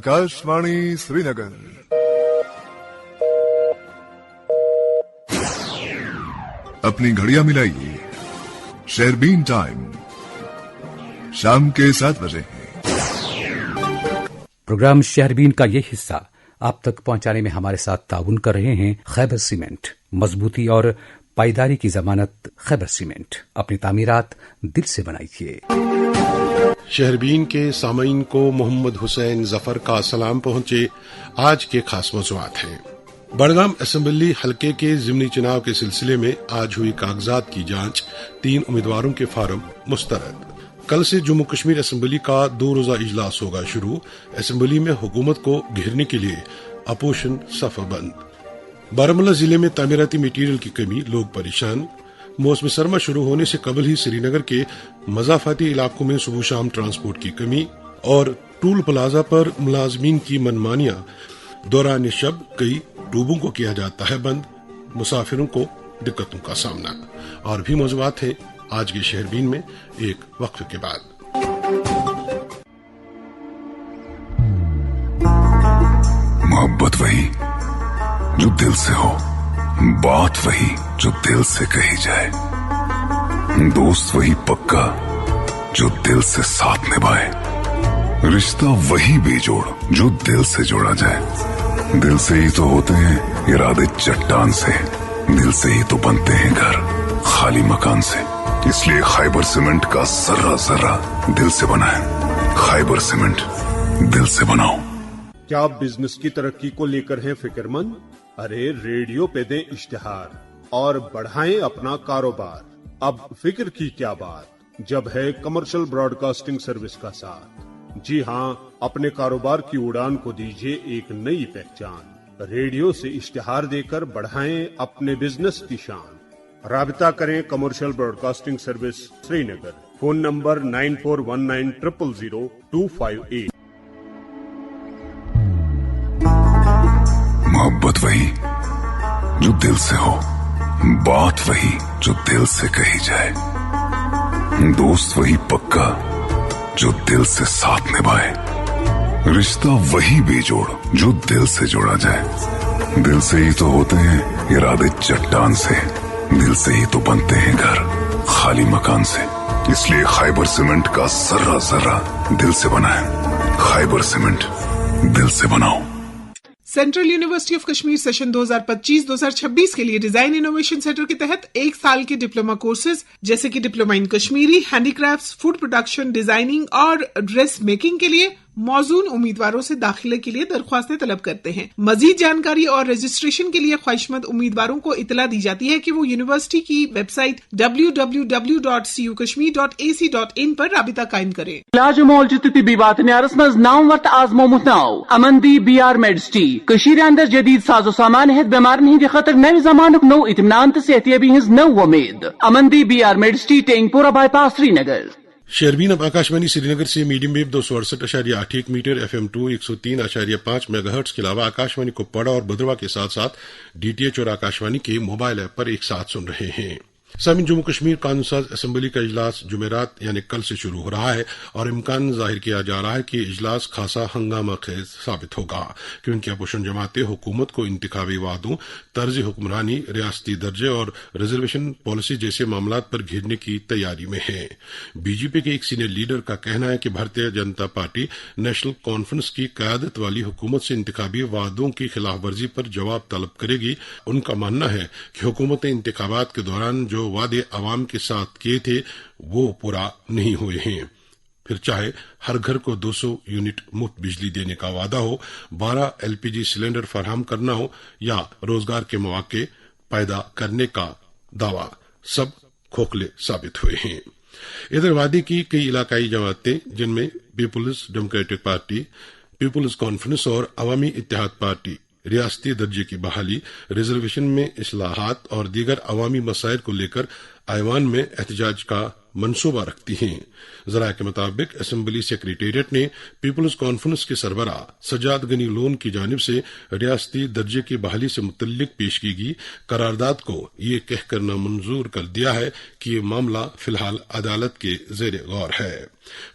आकाशवाणी श्रीनगर। अपनी घड़ियां मिलाइए, शेरबीन टाइम शाम के 7 बजे है। प्रोग्राम शेरबीन का ये हिस्सा आप तक पहुंचाने में हमारे साथ ताउन कर रहे हैं खैबर सीमेंट। मजबूती और पायदारी की जमानत खैबर सीमेंट। अपनी तामीरात दिल से बनाइए। शहरबीन के सामीन को मोहम्मद हुसैन जफर का सलाम पहुंचे। आज के खास मौज़ूआत हैं। बड़गाम असेंबली हलके के ज़िमनी चुनाव के सिलसिले में आज हुई कागजात की जांच। 3 उम्मीदवारों के फार्म मुस्तरद। कल से जम्मू कश्मीर असेंबली का 2 रोजा इजलास होगा शुरू। असेंबली में हुकूमत को घेरने के लिए अपोजिशन सफर बंद। बारामूला जिले में तामीराती मटीरियल की कमी, लोग परेशान। मौसम सरमा शुरू होने से कबल ही श्रीनगर के मजाफाती इलाकों में सुबह शाम ट्रांसपोर्ट की कमी और टूल प्लाजा पर मुलाजमीन की मनमानियां। दौरान शब कई डूबों को किया जाता है बंद। मुसाफिरों को दिक्कतों का सामना। और भी मौज़ूआत है आज के शहरबीन में एक वक्फ के बाद। मोहब्बत वही जो दिल से हो, बात वही जो दिल से कही जाए, दोस्त वही पक्का जो दिल से साथ निभाए, रिश्ता वही बेजोड़ जो दिल से जोड़ा जाए। दिल से ही तो होते हैं इरादे चट्टान से, दिल से ही तो बनते हैं घर खाली मकान से। इसलिए खैबर सीमेंट का जर्रा जर्रा दिल से बनाएं। खैबर सीमेंट, दिल से बनाओ। क्या आप बिजनेस की तरक्की को लेकर हैं फिक्रमंद? अरे रेडियो पे दें इश्तिहार और बढ़ाएं अपना कारोबार। अब फिक्र की क्या बात, जब है कमर्शियल ब्रॉडकास्टिंग सर्विस का साथ। जी हां, अपने कारोबार की उड़ान को दीजिए एक नई पहचान। रेडियो से इश्तिहार देकर बढ़ाएं अपने बिजनेस की शान। राबिता करें commercial broadcasting service Srinagar. Phone number 9419000258। मोहब्बत वही जो दिल से हो, बात वही जो दिल से कही जाए, दोस्त वही पक्का जो दिल से साथ निभाए, रिश्ता वही बेजोड़ जो दिल से जोड़ा जाए। दिल से ही तो होते हैं इरादे चट्टान से, दिल से ही तो बनते हैं घर खाली मकान से। इसलिए खैबर सीमेंट का जर्रा जर्रा दिल से बनाएं। खैबर सीमेंट, दिल से बनाओ। Central university of Kashmir session 2025-2026 के लिए डिजाइन इनोवेशन सेंटर के तहत 1 साल के डिप्लोमा कोर्सेज जैसे कि diploma in Kashmiri, handicrafts, food production, designing और ड्रेस मेकिंग के लिए मौजूद उम्मीदवारों से दाखिले के लिए दरख्वास्तें तलब करते हैं। मजीद जानकारी और रजिस्ट्रेशन के लिए ख्वाहिशमंद उम्मीदवारों को इतला दी जाती है कि वो यूनिवर्सिटी की वेबसाइट www.cukashmir.ac.in पर राबिता कायम करें। इलाज मोल तिबी बातनियारस मज नाम वक्त आजमोमुत नाव अमंदी BR मेडिसिटी कशीर अंदर जदीद साजो सामान है बीमारन हिंद खतर नव जमानुक नौ इत्मीनान तो सेहतियाबी हिंज नौ उम्मीद। अमंदी BR मेडिसिटी टेंगपोरा बाईपास श्रीनगर। शेरबीन अब आकाशवाणी श्रीनगर से medium wave 268.81 metre, FM2 103.5 megahertz के अलावा आकाशवाणी कुपवाड़ा और भद्रवा के साथ साथ DTH और आकाशवाणी के मोबाइल ऐप पर एक साथ सुन रहे हैं। सामीन, जम्मू कश्मीर कानून साज असेंबली का इजलास जुमेरात यानी कल से शुरू हो रहा है और इम्कान जाहिर किया जा रहा है कि इजलास खासा हंगामा खेज साबित होगा, क्योंकि अपोजिशन जमातें हुकूमत को इंतखाबी वादों, तर्ज हुक्मरानी, रियासती दर्जे और रिजर्वेशन पॉलिसी जैसे मामलात पर घेरने की तैयारी में है। बीजेपी के एक सीनियर लीडर का कहना है कि Bharatiya Janata party national conference की कयादत वाली हुकूमत से इंतखाबी वादों की खिलाफ वर्जी पर जवाब तलब करेगी। उनका मानना है कि हुकूमतें इंतखाबात के दौरान जो वादे अवाम के साथ किए थे वो पूरा नहीं हुए हैं। फिर चाहे हर घर को 200 यूनिट मुफ्त बिजली देने का वादा हो, 12 LPG सिलेंडर फराहम करना हो या रोजगार के मौके पैदा करने का दावा, सब खोखले साबित हुए हैं। इधर वादे की कई इलाकाई जमातें जिनमें peoples democratic party, peoples conference और अवामी इत्तेहाद पार्टी रियासती दर्जे की बहाली, रिजर्वेशन में इस्लाहात और दीगर अवामी मसाइल को लेकर ऐवान में एहतजाज का मंसूबा रखती हैं। जराये के मुताबिक असेंबली सेक्रेटेरिएट ने पीपुल्स कॉन्फ्रेंस के सरबराह सजाद गनी लोन की जानिब से रियासती दर्जे की बहाली से मुतल्लिक पेश की गई करारदाद को ये कहकर नामंजूर कर दिया है कि ये मामला फिलहाल अदालत के जेर गौर है।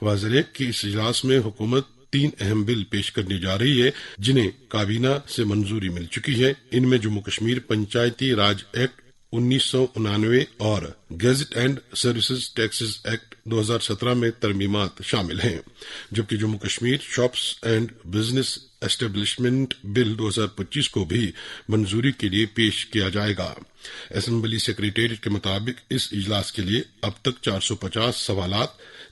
वाज़ेह कि इस इजलास में हुकूमत 3 اہم بل پیش کرنے جا رہی ہے جنہیں کابینہ سے منظوری مل چکی ہے۔ ان میں جموں کشمیر پنچایتی راج ایکٹ 1999 اور گیزٹ اینڈ سروسز ٹیکسز ایکٹ 2017 میں ترمیمات شامل ہیں، جبکہ Jammu Kashmir shops and business establishment bill 2025 کو بھی منظوری کے لیے پیش کیا جائے گا۔ اسمبلی سیکریٹریٹ کے مطابق اس اجلاس کے لیے اب تک 450 سوالات،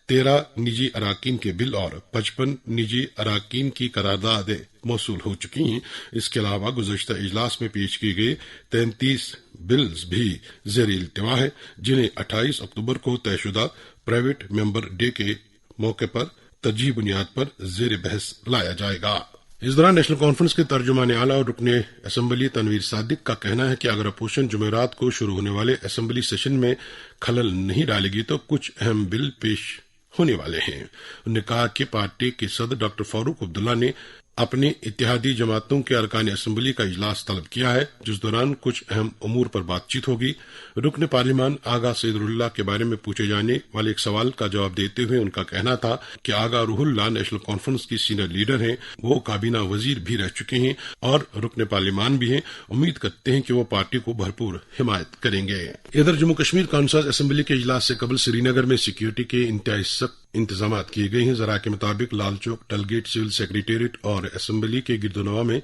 13 نجی اراکین کے بل اور 55 نجی اراکین کی قراردادیں موصول ہو چکی ہیں۔ اس کے علاوہ گزشتہ اجلاس میں پیش کیے گئے 33 بلز بھی زیر التوا ہیں، جنہیں 28 اکتوبر کو طے شدہ پرائیویٹ ممبر ڈے کے موقع پر ترجیحی بنیاد پر زیر بحث لایا جائے گا۔ اس دوران نیشنل کانفرنس کے ترجمان اعلیٰ اور رکن اسمبلی تنویر صادق کا کہنا ہے کہ اگر اپوزیشن جمعرات کو شروع ہونے والے اسمبلی سیشن میں خلل نہیں ڈالے گی تو کچھ اہم بل پیش ہونے والے ہیں۔ انہوں نے کہا کہ پارٹی کے صدر ڈاکٹر فاروق عبداللہ نے اپنے اتحادی جماعتوں کے ارکان اسمبلی کا اجلاس طلب کیا ہے، جس دوران کچھ اہم امور پر بات چیت ہوگی۔ رکن پارلیمان آغا سید روح اللہ کے بارے میں پوچھے جانے والے ایک سوال کا جواب دیتے ہوئے ان کا کہنا تھا کہ آغا روح اللہ نیشنل کانفرنس کی سینئر لیڈر ہیں، وہ کابینہ وزیر بھی رہ چکے ہیں اور رکن پارلیمان بھی ہیں۔ امید کرتے ہیں کہ وہ پارٹی کو بھرپور حمایت کریں گے۔ ادھر جموں کشمیر کونسل اسمبلی کے اجلاس سے قبل سری نگر میں سیکیورٹی کے انتہائی سخت انتظامات کیے گئے ہیں۔ ذرائع کے مطابق لال چوک، ٹل گیٹ، سول سیکریٹریٹ اور اسمبلی کے گردونواں میں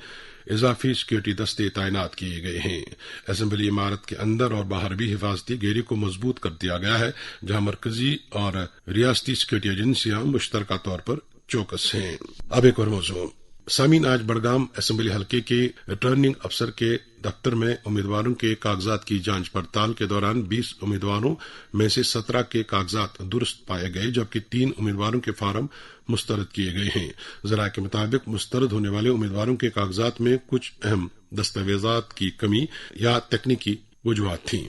اضافی سیکورٹی دستے تعینات کیے گئے ہیں۔ اسمبلی عمارت کے اندر اور باہر بھی حفاظتی گھیرے کو مضبوط کر دیا گیا ہے، جہاں مرکزی اور ریاستی سیکورٹی ایجنسیاں مشترکہ طور پر چوکس ہیں۔ اب ایک اور موضوع سامعین، آج بڑگام اسمبلی حلقے کے ریٹرننگ افسر کے دفتر میں امیدواروں کے کاغذات کی جانچ پڑتال کے دوران 20 امیدواروں میں سے 17 کے کاغذات درست پائے گئے، جبکہ 3 امیدواروں کے فارم مسترد کیے گئے ہیں۔ ذرائع کے مطابق مسترد ہونے والے امیدواروں کے کاغذات میں کچھ اہم دستاویزات کی کمی یا تکنیکی وجوہات تھیں۔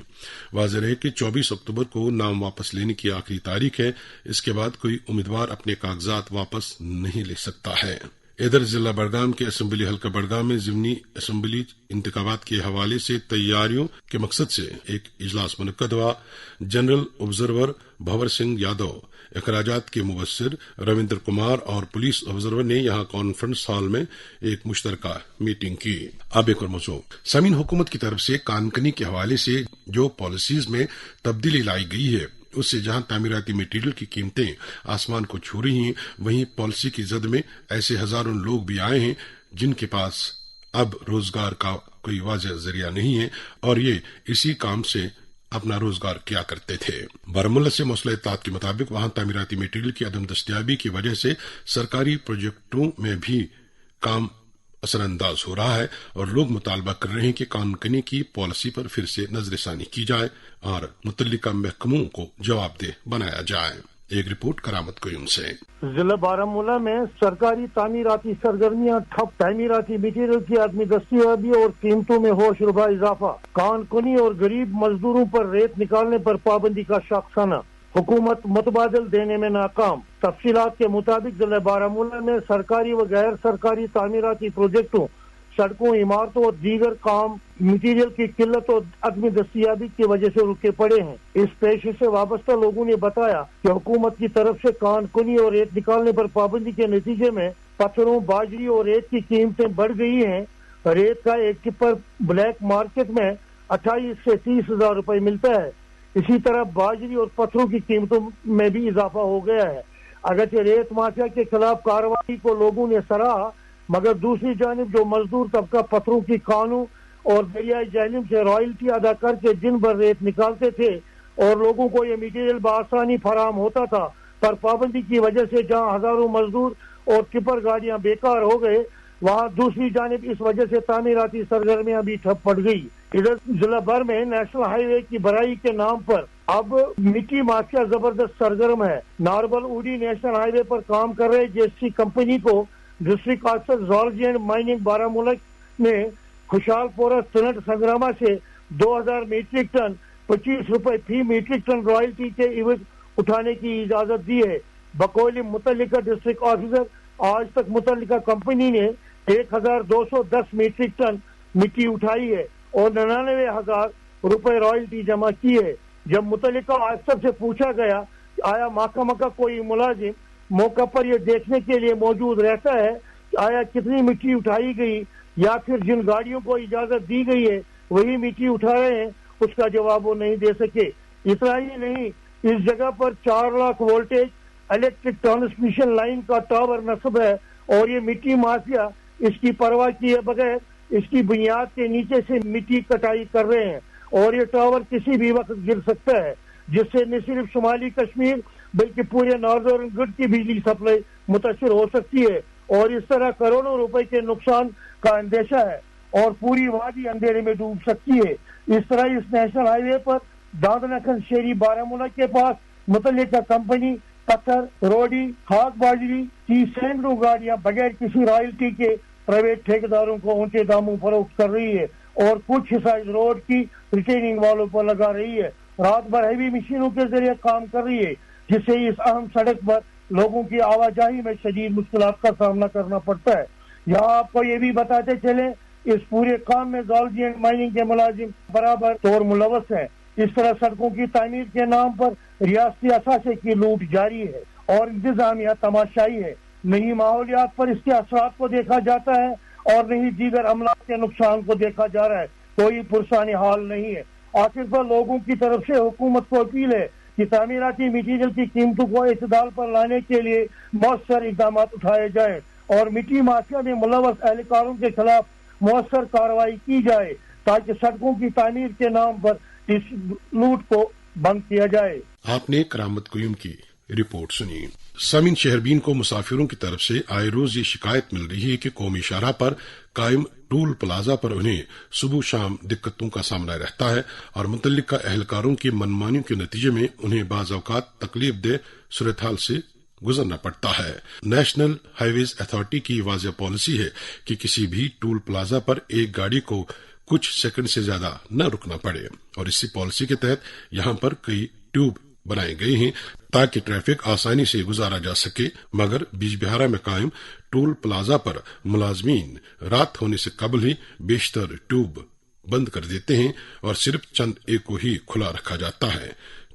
واضح رہے کہ 24 اکتوبر کو نام واپس لینے کی آخری تاریخ ہے۔ اس کے بعد کوئی امیدوار اپنے کاغذات واپس نہیں لے سکتا ہے۔ ادھر ضلع بڑگام کے اسمبلی حلقہ بڑگام میں ضمنی اسمبلی انتخابات کے حوالے سے تیاریوں کے مقصد سے ایک اجلاس منعقد ہوا۔ جنرل آبزرور بھور سنگھ یادو، اخراجات کے مبصر رویندر کمار اور پولیس آبزرور نے یہاں کانفرنس ہال میں ایک مشترکہ میٹنگ کی۔ اب ایک اور موضوع سامعین، حکومت کی طرف سے کانکنی کے حوالے سے جو پالیسیز میں تبدیلی لائی گئی ہے، اس سے جہاں تعمیراتی میٹیریل کی قیمتیں آسمان کو چھو رہی ہیں، وہیں پالیسی کی زد میں ایسے ہزاروں لوگ بھی آئے ہیں جن کے پاس اب روزگار کا کوئی واضح ذریعہ نہیں ہے اور یہ اسی کام سے اپنا روزگار کیا کرتے تھے۔ بارہمولہ سے موصول اطلاعات کے مطابق وہاں تعمیراتی میٹیریل کی عدم دستیابی کی وجہ سے سرکاری پروجیکٹوں میں بھی کام اثر انداز ہو رہا ہے اور لوگ مطالبہ کر رہے ہیں کہ کانکنی کی پالیسی پر پھر سے نظر ثانی کی جائے اور متعلقہ محکموں کو جواب دہ بنایا جائے۔ ایک رپورٹ کرامت قیوم سے۔ ضلع بارہمولہ میں سرکاری تعمیراتی سرگرمیاں ٹھپ، تعمیراتی مٹیریل کی عدم دستیابی اور قیمتوں میں ہوش ربا اضافہ، کان کنی اور غریب مزدوروں پر ریت نکالنے پر پابندی کا شاخسانہ، حکومت متبادل دینے میں ناکام۔ تفصیلات کے مطابق ضلع بارہمولہ میں سرکاری و غیر سرکاری تعمیراتی پروجیکٹوں، سڑکوں، عمارتوں اور دیگر کام مٹیریل کی قلت اور عدم دستیابی کی وجہ سے رکے پڑے ہیں۔ اس پیشے سے وابستہ لوگوں نے بتایا کہ حکومت کی طرف سے کان کنی اور ریت نکالنے پر پابندی کے نتیجے میں پتھروں، باجری اور ریت کی قیمتیں بڑھ گئی ہیں۔ ریت کا ایک ٹپر بلیک مارکیٹ میں 28 سے 30 ہزار روپے ملتا ہے۔ اسی طرح باجری اور پتھروں کی قیمتوں میں بھی اضافہ ہو گیا ہے۔ اگرچہ ریت مافیا کے خلاف کارروائی کو لوگوں نے سراہا، مگر دوسری جانب جو مزدور طبقہ پتھروں کی کانوں اور دریائے جہلم سے رائلٹی ادا کر کے دن بھر ریت نکالتے تھے اور لوگوں کو یہ میٹیریل بآسانی فراہم ہوتا تھا، پر پابندی کی وجہ سے جہاں ہزاروں مزدور اور ٹپر گاڑیاں بیکار ہو گئے، وہاں دوسری جانب اس وجہ سے تعمیراتی سرگرمیاں بھی ٹھپ پڑ گئی۔ ادھر ضلع بھر میں نیشنل ہائی وے کی بھرائی کے نام پر اب مٹی مافیا زبردست سرگرم ہے۔ ناربل اوڈی نیشنل ہائی وے پر کام کر رہے جیسی کمپنی کو district officer geology and mining Baramulla نے خوشحال پورہ سنٹ سنگراما سے 2000 میٹرک ٹن 25 روپے فی میٹرک ٹن رائلٹی کے عوض اٹھانے کی اجازت دی ہے۔ بقول متعلقہ ڈسٹرکٹ آفیسر آج تک متعلقہ کمپنی نے 1210 میٹرک ٹن مٹی اٹھائی ہے اور 99,000 روپے رائلٹی جمع کی ہے۔ جب متعلقہ آفیسر سے پوچھا گیا آیا محکمہ کا کوئی ملازم موقع پر یہ دیکھنے کے لیے موجود رہتا ہے کہ آیا کتنی مٹی اٹھائی گئی یا پھر جن گاڑیوں کو اجازت دی گئی ہے وہی مٹی اٹھا رہے ہیں، اس کا جواب وہ نہیں دے سکے۔ اتنا ہی نہیں، اس جگہ پر 4 lakh voltage electric transmission line کا ٹاور نصب ہے اور یہ مٹی مافیا اس کی پرواہ کیے بغیر اس کی بنیاد کے نیچے سے مٹی کٹائی کر رہے ہیں اور یہ ٹاور کسی بھی وقت گر سکتا ہے، جس سے نہ صرف شمالی کشمیر بلکہ پورے ناردرن گرڈ کی بجلی سپلائی متاثر ہو سکتی ہے اور اس طرح کروڑوں روپے کے نقصان کا اندیشہ ہے اور پوری وادی اندھیرے میں ڈوب سکتی ہے۔ اس طرح اس نیشنل ہائی وے پر داندنکھن شیری بارہمولہ کے پاس متعلقہ کمپنی پتھر، روڈی، خاک باجری کی سینکڑوں گاڑیاں بغیر کسی رائلٹی کے پرائیویٹ ٹھیکیداروں کو اونچے داموں فروخت کر رہی ہے اور کچھ حصہ اس روڈ کی ریٹیننگ والوں پر لگا رہی ہے۔ رات بھر ہیوی مشینوں کے ذریعے کام کر رہی ہے، جس سے اس اہم سڑک پر لوگوں کی آواجاہی میں شدید مشکلات کا سامنا کرنا پڑتا ہے۔ یہاں آپ کو یہ بھی بتاتے چلیں، اس پورے کام میں زالجی اینڈ مائننگ کے ملازم برابر طور ملوث ہیں۔ اس طرح سڑکوں کی تعمیر کے نام پر ریاستی اثاثے کی لوٹ جاری ہے اور انتظامیہ تماشائی ہے۔ نہیں ماحولیات پر اس کے اثرات کو دیکھا جاتا ہے اور نہیں دیگر عملات کے نقصان کو دیکھا جا رہا ہے، کوئی پرسانی حال نہیں ہے۔ آخر پر لوگوں کی طرف سے حکومت کو اپیل ہے کہ تعمیراتی مٹیریل کی قیمتوں کو اعتدال پر لانے کے لیے مؤثر اقدامات اٹھائے جائیں اور مٹی مافیا میں ملوث اہلکاروں کے خلاف مؤثر کارروائی کی جائے تاکہ سڑکوں کی تعمیر کے نام پر اس لوٹ کو بند کیا جائے۔ آپ نے کرامت قیوم کی رپورٹ سنی۔ سامعین، شہربین کو مسافروں کی طرف سے آئے روز یہ شکایت مل رہی ہے کہ قومی شاہراہ پر قائم ٹول پلازا پر انہیں صبح شام دقتوں کا سامنا رہتا ہے اور متعلقہ اہلکاروں کی منمانیوں کے نتیجے میں انہیں بعض اوقات تکلیف دہ صورتحال سے گزرنا پڑتا ہے۔ نیشنل ہائی ویز اتھارٹی کی واضح پالیسی ہے کہ کسی بھی ٹول پلازا پر ایک گاڑی کو کچھ سیکنڈ سے زیادہ نہ رکنا پڑے اور اسی پالیسی کے تحت یہاں پر کئی ٹیوب بنائے گئے ہیں تاکہ ٹریفک آسانی سے گزارا جا سکے، مگر بیج بہارا میں قائم ٹول پلازا پر ملازمین رات ہونے سے قبل ہی بیشتر ٹیوب بند کر دیتے ہیں اور صرف چند ایک کو ہی کھلا رکھا جاتا ہے۔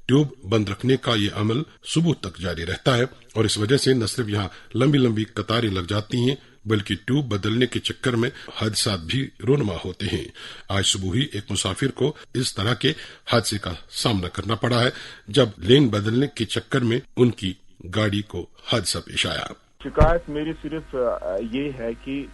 ٹیوب بند رکھنے کا یہ عمل صبح تک جاری رہتا ہے اور اس وجہ سے نہ صرف یہاں لمبی لمبی قطاریں لگ جاتی ہیں بلکہ ٹیوب بدلنے کے چکر میں حادثات بھی رونما ہوتے ہیں۔ آج صبح ہی ایک مسافر کو اس طرح کے حادثے کا سامنا کرنا پڑا ہے جب لین بدلنے کے چکر میں ان کی گاڑی کو حادثہ پیش آیا۔ شکایت میری صرف یہ ہے کہ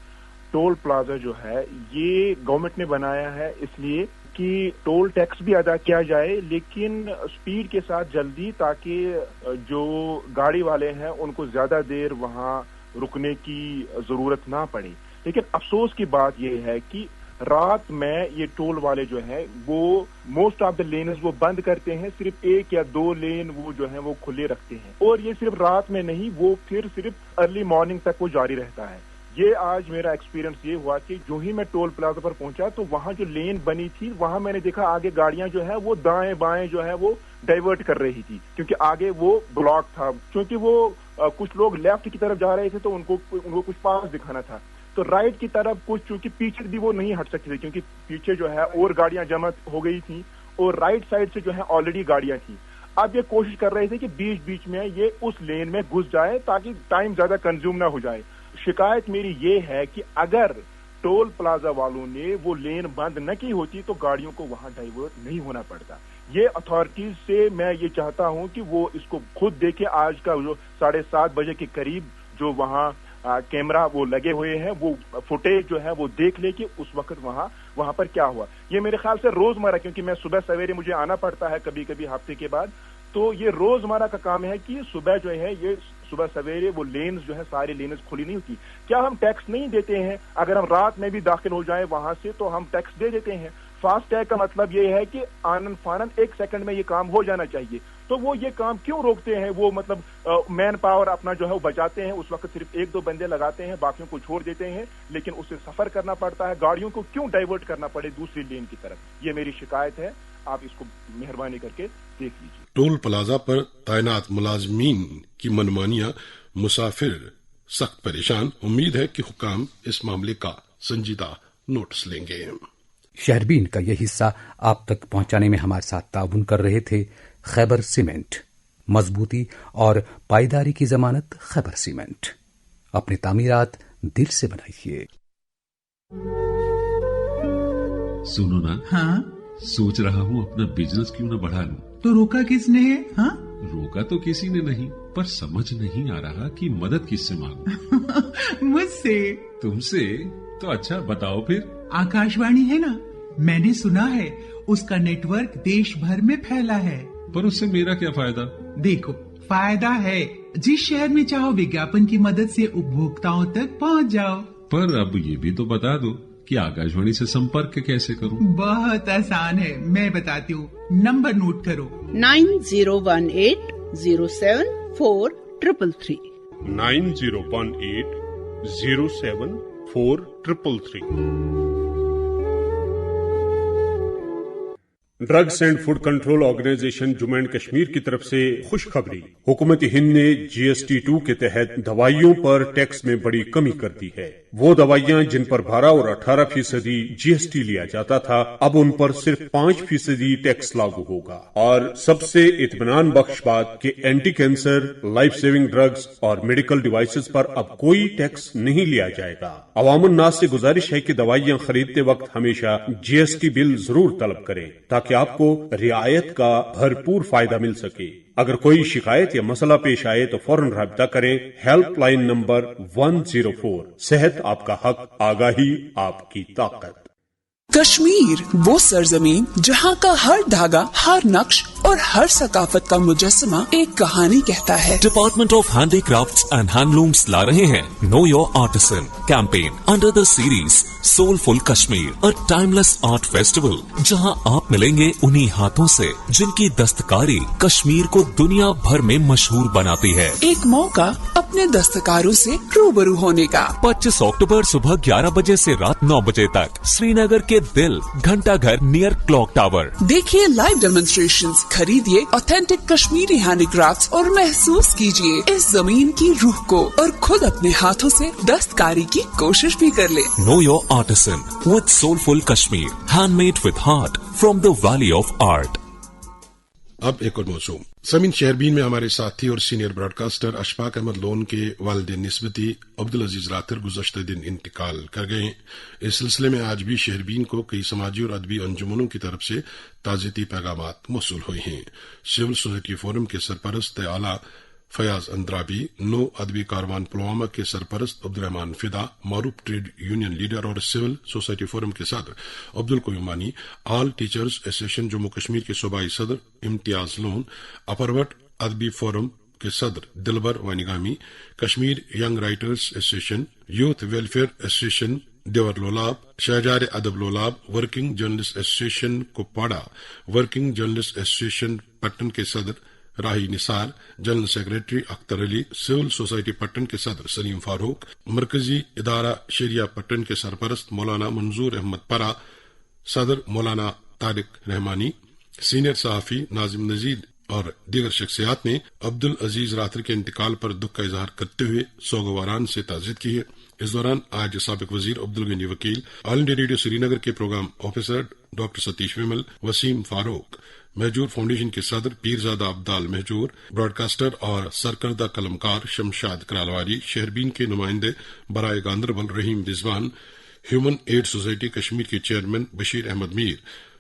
ٹول پلازا جو ہے یہ گورنمنٹ نے بنایا ہے اس لیے کہ ٹول ٹیکس بھی ادا کیا جائے لیکن سپیڈ کے ساتھ جلدی، تاکہ جو گاڑی والے ہیں ان کو زیادہ دیر وہاں رکنے کی ضرورت نہ پڑے۔ لیکن افسوس کی بات یہ ہے کہ رات میں یہ ٹول والے جو ہیں وہ موسٹ آف دا لینز وہ بند کرتے ہیں، صرف 1 یا 2 لین وہ جو ہیں وہ کھلے رکھتے ہیں اور یہ صرف رات میں نہیں، وہ پھر صرف ارلی مارننگ تک وہ جاری رہتا ہے۔ یہ آج میرا ایکسپیرینس یہ ہوا کہ جو ہی میں ٹول پلازا پر پہنچا تو وہاں جو لین بنی تھی وہاں میں نے دیکھا آگے گاڑیاں جو ہے وہ دائیں بائیں جو ہے وہ ڈائیورٹ کر رہی تھی کیونکہ آگے وہ بلاک تھا، کیونکہ وہ کچھ لوگ لیفٹ کی طرف جا رہے تھے تو ان کو کچھ پاس دکھانا تھا، تو رائٹ کی طرف کچھ چونکہ پیچھے بھی وہ نہیں ہٹ سکتے تھے کیونکہ پیچھے جو ہے اور گاڑیاں جمع ہو گئی تھی اور رائٹ سائڈ سے جو ہے آلریڈی گاڑیاں تھیں۔ اب یہ کوشش کر رہے تھے کہ بیچ میں یہ اس لین میں گھس جائے تاکہ ٹائم زیادہ کنزیوم نہ ہو جائے۔ شکایت میری یہ ہے کہ اگر ٹول پلازا والوں نے وہ لین بند نہ کی ہوتی تو گاڑیوں کو وہاں ڈائیورٹ نہیں ہونا پڑتا۔ یہ اتھارٹیز سے میں یہ چاہتا ہوں کہ وہ اس کو خود دیکھے۔ آج کا جو 7:30 بجے کے قریب جو وہاں کیمرہ وہ لگے ہوئے ہیں وہ فوٹیج جو ہے وہ دیکھ لے کہ اس وقت وہاں پر کیا ہوا۔ یہ میرے خیال سے روزمرہ، کیونکہ میں صبح سویرے مجھے آنا پڑتا ہے کبھی کبھی ہفتے کے بعد، تو یہ روزمرہ کا کام ہے کہ صبح جو ہے یہ صبح سویرے وہ لینز جو ہے ساری لینز کھلی نہیں ہوتی۔ کیا ہم ٹیکس نہیں دیتے ہیں؟ اگر ہم رات میں بھی داخل ہو جائیں وہاں سے تو ہم ٹیکس دے دیتے ہیں۔ فاسٹ ٹیگ کا مطلب یہ ہے کہ آنن فانن 1 سیکنڈ میں یہ کام ہو جانا چاہیے، تو وہ یہ کام کیوں روکتے ہیں؟ وہ مطلب مین پاور اپنا جو ہے وہ بچاتے ہیں، اس وقت صرف 1-2 بندے لگاتے ہیں، باقیوں کو چھوڑ دیتے ہیں، لیکن اسے سفر کرنا پڑتا ہے، گاڑیوں کو کیوں ڈائیورٹ کرنا پڑے دوسری لین کی طرف؟ یہ میری شکایت ہے، آپ اس کو مہربانی کر کے دیکھ لیجیے۔ ٹول پلازا پر تعینات ملازمین کی منمانیاں، مسافر سخت پریشان۔ امید ہے کہ حکام اس معاملے کا سنجیدہ نوٹس لیں گے۔ شہربین کا یہ حصہ آپ تک پہنچانے میں ہمارے ساتھ تعاون کر رہے تھے خیبر سیمنٹ۔ मजबूती और पायदारी की जमानत खैबर सीमेंट। अपनी तामीरात दिल से बनाइए। सुनो ना, हाँ? सोच रहा हूँ अपना बिजनेस क्यों न बढ़ा लूं। तो रोका किसने है? हाँ? रोका तो किसी ने नहीं, पर समझ नहीं आ रहा कि मदद किससे मांगूं। मुझसे। तुमसे? तो अच्छा बताओ फिर। आकाशवाणी है ना, मैंने सुना है उसका नेटवर्क देश भर में फैला है। पर उससे मेरा क्या फायदा? देखो, फायदा है। जिस शहर में चाहो विज्ञापन की मदद से उपभोक्ताओं तक पहुंच जाओ। पर अब ये भी तो बता दो कि आकाशवाणी से संपर्क कैसे करूं? बहुत आसान है, मैं बताती हूँ। नंबर नोट करो, 9018074333। 9018074333। Drugs and food control organization Jammu and Kashmir की तरफ से खुशखबरी। हुकूमत हिंद ने GST 2 के तहत दवाइयों पर टैक्स में बड़ी कमी कर दी है। वो दवाइयां जिन पर 12 और 18% GST लिया जाता था, अब उन पर सिर्फ 5% टैक्स लागू होगा। और सबसे इत्मीनान बख्श बात कि anti cancer, life saving drugs और मेडिकल डिवाइसेस पर अब कोई टैक्स नहीं लिया जाएगा। अवामुन नास से गुजारिश है कि दवाइयां खरीदते वक्त हमेशा GST बिल जरूर तलब करें ताकि आपको रियायत का भरपूर फायदा मिल सके। अगर कोई शिकायत या मसला पेश आए तो फौरन राब्ता करें। Helpline number 104। सेहत आपका हक, आगाही आपकी ताकत। कश्मीर, वो सरजमीन जहाँ का हर धागा, हर नक्श और हर सकाफत का मुजस्समा एक कहानी कहता है। Department of handicrafts and handlooms ला रहे हैं know your artisan campaign under the series soulful Kashmir, a timeless art festival, जहां आप मिलेंगे उन्हीं हाथों से जिनकी दस्तकारी कश्मीर को दुनिया भर में मशहूर बनाती है। एक मौका अपने दस्तकारों से रूबरू होने का। 25 अक्टूबर सुबह 11 बजे से रात 9 बजे तक श्रीनगर के दिल घंटा घर नियर क्लॉक टावर। देखिए लाइव डेमोन्स्ट्रेशंस, खरीदिए ऑथेंटिक कश्मीरी हैंडीक्राफ्ट्स और महसूस कीजिए इस जमीन की रूह को और खुद अपने हाथों से दस्तकारी की कोशिश भी कर ले। No your artisan with soulful Kashmir, handmade with heart from the valley of art. अब एक और मौजूद। समीन शेरबीन में हमारे साथी और सीनियर ब्रॉडकास्टर अशफाक अहमद लोन के वालिद निस्बती अब्दुल अजीज रातर गुज़श्ता दिन इंतकाल कर गए। इस सिलसिले में आज भी शेरबीन को कई समाजी और अदबी अंजुमनों की तरफ से ताज़ियती पैगामात मौसूल हुए हैं। सिविल सोसाइटी फोरम के सरपरस्त आला फयाज अंद्राबी, नो अदबी कारवान पुलवामा के सरपरस्त अब्दुर्रहमान फिदा, मारूफ ट्रेड यूनियन लीडर और सिविल सोसाइटी फोरम के सदर Abdul Koyumani, all teachers association Jammu Kashmir के सूबाई सदर इम्तियाज लोन, अपरवट अदबी फोरम के सदर Dilbar Wanigami, Kashmir young writers association, youth welfare association Dewar Lolab, Shahzar Adab Lolab, working journalist association Kupwara, working journalist association Pattan के सदर Rahi Nisar, general secretary Akhtar Ali, civil society Pattan के सदर सलीम फारूक, मरकजी इदारा शरिया पट्टन के सरपरस्त मौलाना मंजूर अहमद परा, सदर मौलाना तारिक रहमानी, सीनियर सहाफी नाजिम नजीर और दीगर शख्सियात ने अब्दुल अजीज रातर के इंतकाल पर दुख का इजहार करते हुए सोगवारान से ताज़ियत की है। इस दौरान आज साबिक वजीर अब्दुल गनी वकील, ऑल इंडिया रेडियो श्रीनगर के प्रोग्राम ऑफिसर डॉक्टर सतीश विमल, वसीम फारूक, महजूर फाउंडेशन के सदर पीरजादा अब्दाल महजूर, ब्रॉडकास्टर और सरकर्दा कलमकार शमशाद करालवारी, शहरबीन के नुमाइंदे बराए Ganderbal Rahim Rizwan, human aid society Kashmir के chairman Bashir Ahmad Mir,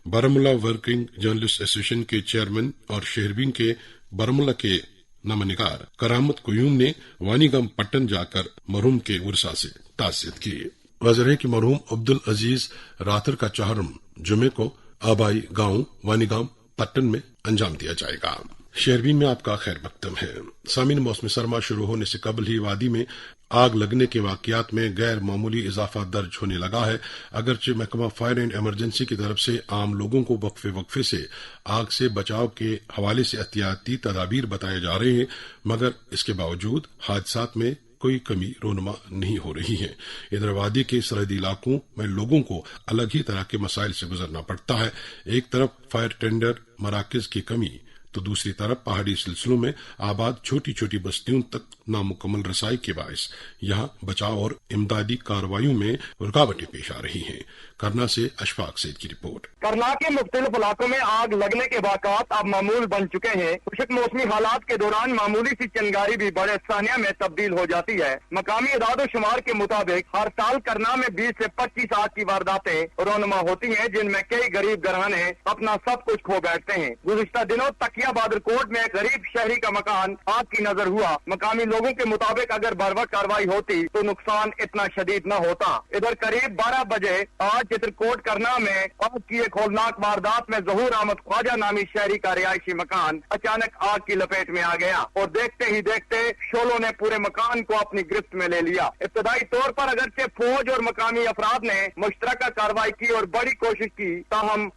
Baramulla working journalist association के चेयरमैन और शहरबीन के बारामुल्ला के नामनिगार करामत कोयूम ने वानीगम पट्टन जाकर मरहूम के वर्षा से ताज़ियत की। वाज़ेह है कि मरहूम अब्दुल अजीज रातर का चौहरम जुमे को आबाई गांव वानीगाम पट्टन में अंजाम दिया जाएगा। शेरबीन में आपका खैर मकदम है। सामीन, मौसम सरमा शुरू होने से कबल ही वादी में आग लगने के वाकयात में गैर मामूली इजाफा दर्ज होने लगा है। अगरचे महकमा फायर एंड इमरजेंसी की तरफ से आम लोगों को वक्फे वक्फे से आग से बचाव के हवाले से एहतियाती तदाबीर बताए जा रहे हैं, मगर इसके बावजूद हादसात में कोई कमी रोनमा नहीं हो रही है। इधर वादी के सरहदी इलाकों में लोगों को अलग ही तरह के मसाइल से गुजरना पड़ता है। एक तरफ फायर टेंडर मराकज की कमी, तो दूसरी तरफ पहाड़ी सिलसिलों में आबाद छोटी छोटी बस्तियों तक नामुकम्मल रसाई के बायस यहां बचाव और इमदादी कार्रवाइयों में रुकावटें पेश आ रही हैं। करना से अशफाक सैद की रिपोर्ट। करना के मुख्तलिफ इलाकों में आग लगने के वाक़ात अब मामूल बन चुके हैं। खुशक मौसमी हालात के दौरान मामूली सी चिंगारी भी बड़े सानिया में तब्दील हो जाती है। मकामी इदादो शुमार के मुताबिक हर साल करना में 20 से 25 आग की वारदातें रोनमा होती हैं, जिनमें कई गरीब घराने अपना सब कुछ खो बैठते हैं। गुज़िश्ता दिनों तकिया बादरकोट में गरीब शहरी का मकान आग की नजर हुआ। मकामी लोगों के मुताबिक अगर बर्वक्त कार्रवाई होती तो नुकसान इतना शदीद न होता। इधर करीब 12 बजे आज चित्रकोट करना में आग की एक होलनाक वारदात में ज़हूर अहमद ख्वाजा नामी शहरी का रिहायशी मकान अचानक आग की लपेट में आ गया और देखते ही देखते शोलों ने पूरे मकान को अपनी गिरफ्त में ले लिया। इब्तदाई तौर पर अगरचे फौज और मकामी अफराद ने मुश्तरका कार्रवाई की और बड़ी कोशिश की, ताहम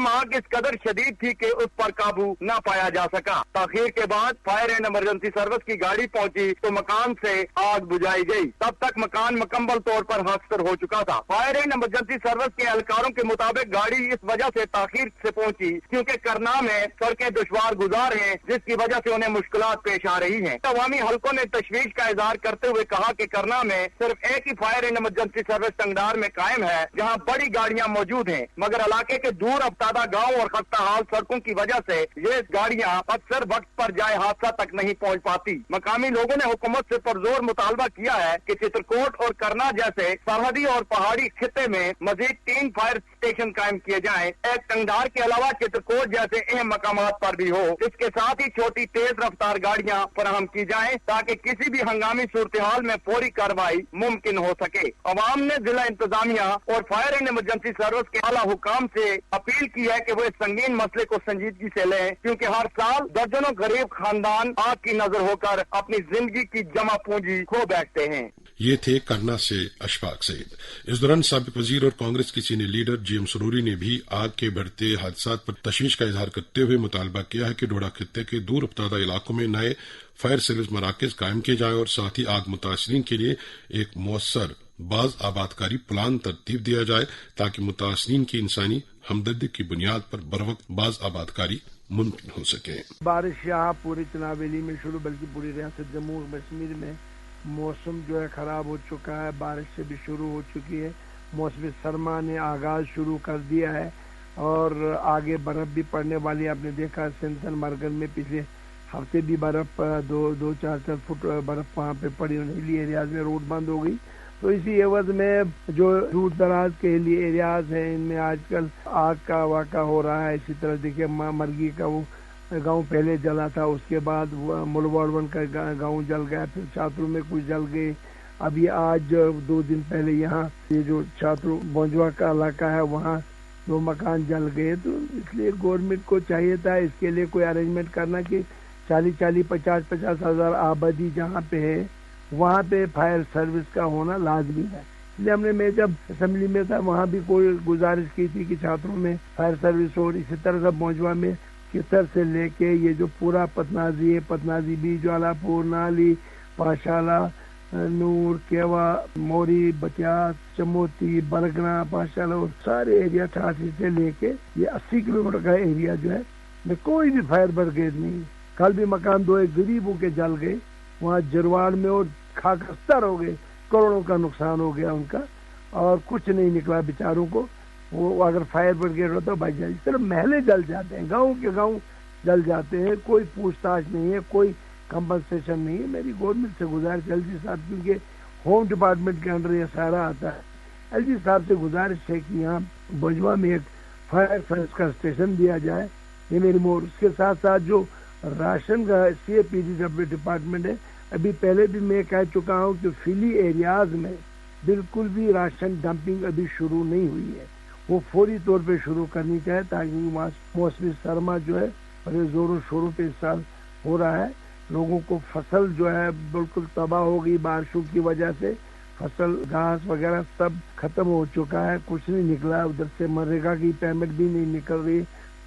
आग इस कदर शदीद थी कि उस पर काबू न पाया जा सका। ताखीर के बाद फायर एंड इमरजेंसी सर्विस की गाड़ी पहुंची तो मकान से आग बुझाई गई। तब तक मकान मुकम्मल तौर पर हादसा हो चुका था। फायर एंड इमरजेंसी सर्विस के एहलकारों के मुताबिक गाड़ी इस वजह से ताखीर से पहुंची क्योंकि करना में सड़कें दुश्वार गुजार हैं, जिसकी वजह से उन्हें मुश्किलात पेश आ रही हैं। अवामी हलकों ने तशवीश का इजहार करते हुए कहा कि करना में सिर्फ एक ही fire and emergency service Tangdar में कायम है, जहां बड़ी गाड़ियां मौजूद हैं, मगर इलाके के दूर अफ्तादा गांव और खस्ताहाल सड़कों की वजह से ये गाड़ियां अक्सर वक्त पर जाए हादसा तक नहीं पहुंच पाती। मकामी लोगों ने हुकूमत से पुरजोर मुतालबा किया है कि चित्रकोट और करना जैसे सरहदी और पहाड़ी खित्ते में मजीद 3 फायर स्टेशन कायम किए जाएं। एक टंगडार के अलावा चित्रकोट जैसे अहम मकामात पर भी हो। इसके साथ ही छोटी तेज रफ्तार गाड़ियां फराहम की जाएं ताकि किसी भी हंगामी सूरत हाल में फौरी कार्रवाई मुमकिन हो सके। अवाम ने जिला इंतजामिया और फायर एंड इमरजेंसी सर्विस के आला हुकाम से अपील की है कि वो इस संगीन मसले को संजीदगी से लें, क्योंकि हर साल दर्जनों गरीब खानदान आग की नजर होकर अपनी जिंदगी की जमा पूंजी खो बैठते हैं। ये थे करना से अशफाक सैद। इस दौरान साबिक वजीर और कांग्रेस के सीनियर लीडर जीएम सरूरी ने भी आग के बढ़ते हादसात पर तशवीश का इजहार करते हुए मुतालबा किया है कि डोडा खित्ते के दूर अफ्तादा इलाकों में नए फायर सर्विस मराकज कायम किए जाएं और साथ ही आग मुतासरीन के लिए एक मौसर बाज आबादकारी प्लान तरतीब दिया जाए ताकि मुतासरीन की इंसानी हमदर्दी की बुनियाद पर बरवक्त बाज आबादकारी मुमकिन हो सके। बारिश यहाँ पूरी चनावेली में शुरू बल्कि पूरी रियासत जम्मू कश्मीर में मौसम जो है खराब हो चुका है। बारिश से भी शुरू हो चुकी है। मौसमी सरमा ने आगाज शुरू कर दिया है और आगे बर्फ भी पड़ने वाली है। आपने देखा सेंसन मार्गन में पिछले हफ्ते भी बर्फ 2-4 फुट बर्फ वहाँ पे पड़ी। हिली एरियाज में रोड बंद हो गई। तो इसी एवज में जो दूर दराज के हिली एरियाज हैं इनमें आजकल आग का वाक़ा हो रहा है। इसी तरह देखिए मरगी का वो गांव पहले जला था, उसके बाद मुलवाड़वन का गांव जल गया, फिर छात्रों में कुछ जल गए। अभी आज 2 दिन पहले यहाँ ये जो छात्रों बोंजवा का इलाका है वहाँ 2 मकान जल गए। तो इसलिए गवर्नमेंट को चाहिए था इसके लिए कोई अरेंजमेंट करना कि 40-40, 50-50 हज़ार आबादी जहाँ पे है वहाँ पे फायर सर्विस का होना लाजमी है। इसलिए हमने मैं जब असेंबली में था वहाँ भी कोई गुजारिश की थी कि छात्रों में फायर सर्विस हो। इसी तरह से बोंजवा में कितर से लेके ये जो पूरा पतनाजी है, पतनाजी भी, ज्वालापुर, नाली, पाशाला, नूर, केवा, मोरी, बतियास, चमोती, बरगना, पाशाला और सारे एरिया ठासी से लेके ये 80 किलोमीटर का एरिया जो है में कोई भी फायर ब्रिगेड नहीं। कल भी मकान 2 गरीबों के जल गए वहाँ जरवाड़ में और खाकस्तर हो गए। करोड़ों का नुकसान हो गया उनका और कुछ नहीं निकला बेचारों को। वो अगर फायर ब्रिगेड होता तो बच जाए। सिर्फ महले जल जाते हैं, गांव के गांव जल जाते हैं, कोई पूछताछ नहीं है, कोई कंपनसेशन नहीं है। मेरी गवर्नमेंट से गुजारिश एलजी साहब, क्योंकि होम डिपार्टमेंट के अंडर ये सारा आता है, एलजी साहब से गुजारिश है कि यहाँ बोंजवा में एक फायर सर्विस का स्टेशन दिया जाए। ये मेरी मोर। उसके साथ साथ जो राशन का CAPD डिपार्टमेंट है, अभी पहले भी मैं कह चुका हूँ कि फिली एरियाज में बिल्कुल भी राशन डंपिंग अभी शुरू नहीं हुई है। वो फौरी तौर पे शुरू करनी चाहिए ताकि मौसमी सरमा जो है बड़े जोरों शोरों पे इस साल हो रहा है। लोगों को फसल जो है बिल्कुल तबाह हो गई बारिशों की वजह से। फसल, घास वगैरह सब खत्म हो चुका है, कुछ नहीं निकला। उधर से मनरेगा की पेमेंट भी नहीं निकल रही,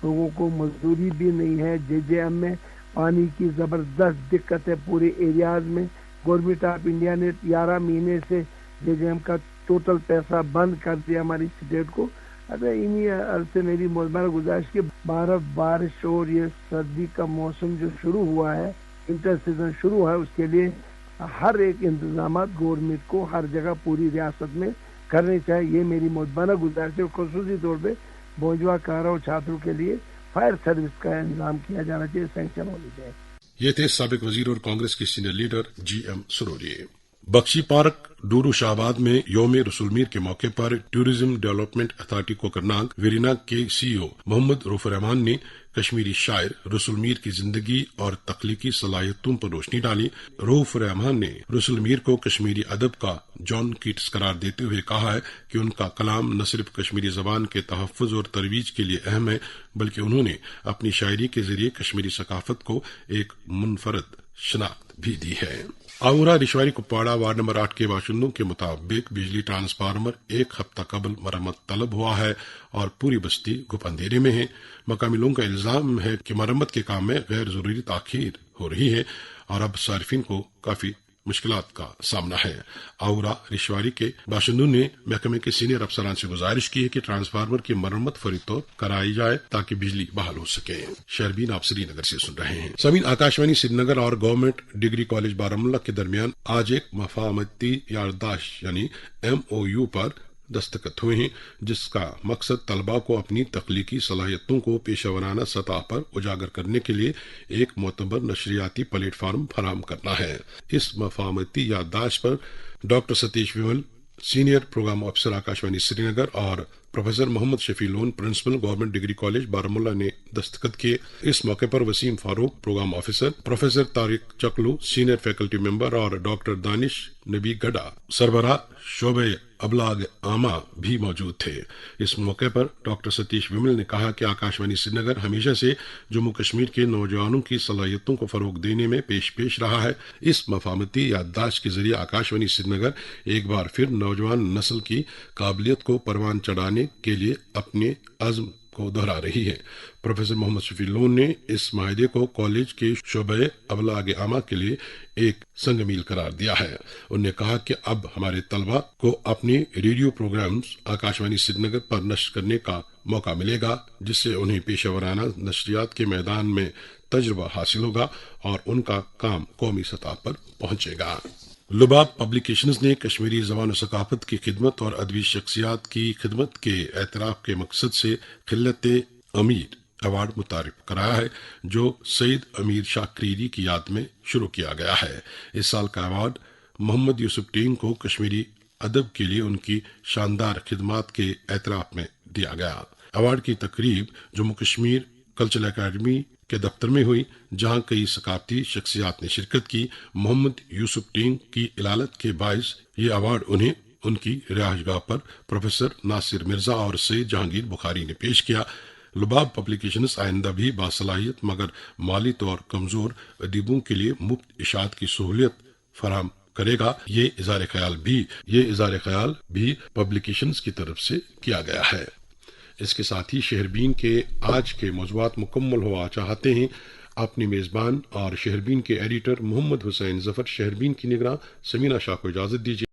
लोगों को मजदूरी भी नहीं है। JJM में पानी की जबरदस्त दिक्कत है पूरे एरियाज में। गवर्नमेंट ऑफ इंडिया ने 11 महीने से JJM का टोटल पैसा बंद कर दिया हमारी स्टेट को। انہی عرض سے میری موزمانہ گزارش کی بارش اور یہ سردی کا موسم جو شروع ہوا ہے، انٹر سیزن شروع ہے، اس کے لیے ہر ایک انتظامات گورنمنٹ کو ہر جگہ پوری ریاست میں کرنے چاہیے. یہ میری موزمانہ گزارش ہے. خصوصی طور پہ بوجھوا کاروں اور چھاتروں کے لیے فائر سروس کا انتظام کیا جانا چاہیے، سینکشن ہونی چاہیے. یہ تھے سابق وزیر اور کانگریس کے سینئر لیڈر جی ایم سروری. بخشی پارک ڈورو شاہباد میں یوم رسول میر کے موقع پر ٹورزم ڈیولپمنٹ اتھارٹی کوکرناگ ویرینا کے سی او محمد روف الرحمان نے کشمیری شاعر رسول میر کی زندگی اور تخلیقی صلاحیتوں پر روشنی ڈالی. روف الرحمان نے رسول میر کو کشمیری ادب کا جان کیٹس قرار دیتے ہوئے کہا ہے کہ ان کا کلام نہ صرف کشمیری زبان کے تحفظ اور ترویج کے لیے اہم ہے، بلکہ انہوں نے اپنی شاعری کے ذریعے کشمیری ثقافت کو ایک منفرد شناخت بھی دی ہے. آمورہ رشواری کپواڑہ وارڈ نمبر 8 کے باشندوں کے مطابق بجلی ٹرانسفارمر ایک ہفتہ قبل مرمت طلب ہوا ہے اور پوری بستی گپ اندھیرے میں ہے. مقامی لوگوں کا الزام ہے کہ مرمت کے کام میں غیر ضروری تاخیر ہو رہی ہے اور اب صارفین کو کافی مشکلات کا سامنا ہے. آورہ رشواری کے باشندوں نے محکمے کے سینئر افسران سے گزارش کی ہے کہ ٹرانسفارمر کی مرمت فوری طور کرائی جائے تاکہ بجلی بحال ہو سکے. شہربین آپ سری نگر سے سن رہے ہیں. سامعین، آکاشوانی سری نگر اور گورنمنٹ ڈگری کالج بارہمولہ کے درمیان آج ایک مفاہمتی یادداشت یعنی MOU پر دستخط ہوئے ہیں، جس کا مقصد طلباء کو اپنی تخلیقی صلاحیتوں کو پیشہ ورانہ سطح پر اجاگر کرنے کے لیے ایک معتبر نشریاتی پلیٹ فارم فراہم کرنا ہے. اس مفاہمتی یادداشت پر doctor Satish Vimal, senior programme افسر آکاشوانی سری نگر، اور professor Mohammad Shafi Lone, principal government degree college Baramulla نے دستخط کیے. اس موقع پر Waseem Farooq, programme officer, professor Tariq Chaklu, senior faculty member, اور ڈاکٹر دانش نبی گڈا، سربراہ شعبہ ابلاغ عامہ بھی موجود تھے. اس موقع پر ڈاکٹر ستیش ومل نے کہا کہ آکاشوانی سری نگر ہمیشہ سے جموں کشمیر کے نوجوانوں کی صلاحیتوں کو فروغ دینے میں پیش رہا ہے. اس مفاہمتی یادداشت کے ذریعے آکاشوانی سری نگر ایک بار پھر نوجوان نسل کی قابلیت کو پروان چڑھانے کے لیے اپنے عزم کو دہرا رہی ہے. پروفیسر محمد شفیع لون نے اس معاہدے کو کالج کے شعبہ ابلاغ عامہ کے لیے ایک سنگ میل قرار دیا ہے. انہوں نے کہا کہ اب ہمارے طلباء کو اپنے ریڈیو پروگرامز آکاشوانی سری نگر پر نشر کرنے کا موقع ملے گا، جس سے انہیں پیشہ ورانہ نشریات کے میدان میں تجربہ حاصل ہوگا اور ان کا کام قومی سطح پر پہنچے گا. لباب پبلیکیشنز نے کشمیری زبان و ثقافت کی خدمت اور ادبی شخصیات کی خدمت کے اعتراف کے مقصد سے خلت امیر ایوارڈ متعارف کرایا ہے، جو سید امیر شاہ کریری کی یاد میں شروع کیا گیا ہے. اس سال کا ایوارڈ محمد یوسف ٹینگ کو کشمیری ادب کے لیے ان کی شاندار خدمات کے اعتراف میں دیا گیا. ایوارڈ کی تقریب جموں کشمیر کلچرل اکیڈمی کے دفتر میں ہوئی، جہاں کئی ثقافتی شخصیات نے شرکت کی. محمد یوسف ٹینگ کی علالت کے باعث یہ ایوارڈ انہیں ان کی رہائش گاہ پر پروفیسر ناصر مرزا اور سید جہانگیر بخاری نے پیش کیا. لباب پبلیکیشنز آئندہ بھی باصلاحیت مگر مالی طور کمزور ادیبوں کے لیے مفت اشاعت کی سہولت فراہم کرے گا. یہ اظہار خیال بھی پبلیکیشنز کی طرف سے کیا گیا ہے. اس کے ساتھ ہی شہربین کے آج کے موضوعات مکمل ہوا چاہتے ہیں. اپنی میزبان اور شہربین کے ایڈیٹر محمد حسین ظفر شہربین کی نگراں سمینہ شاہ کو اجازت دیجیے.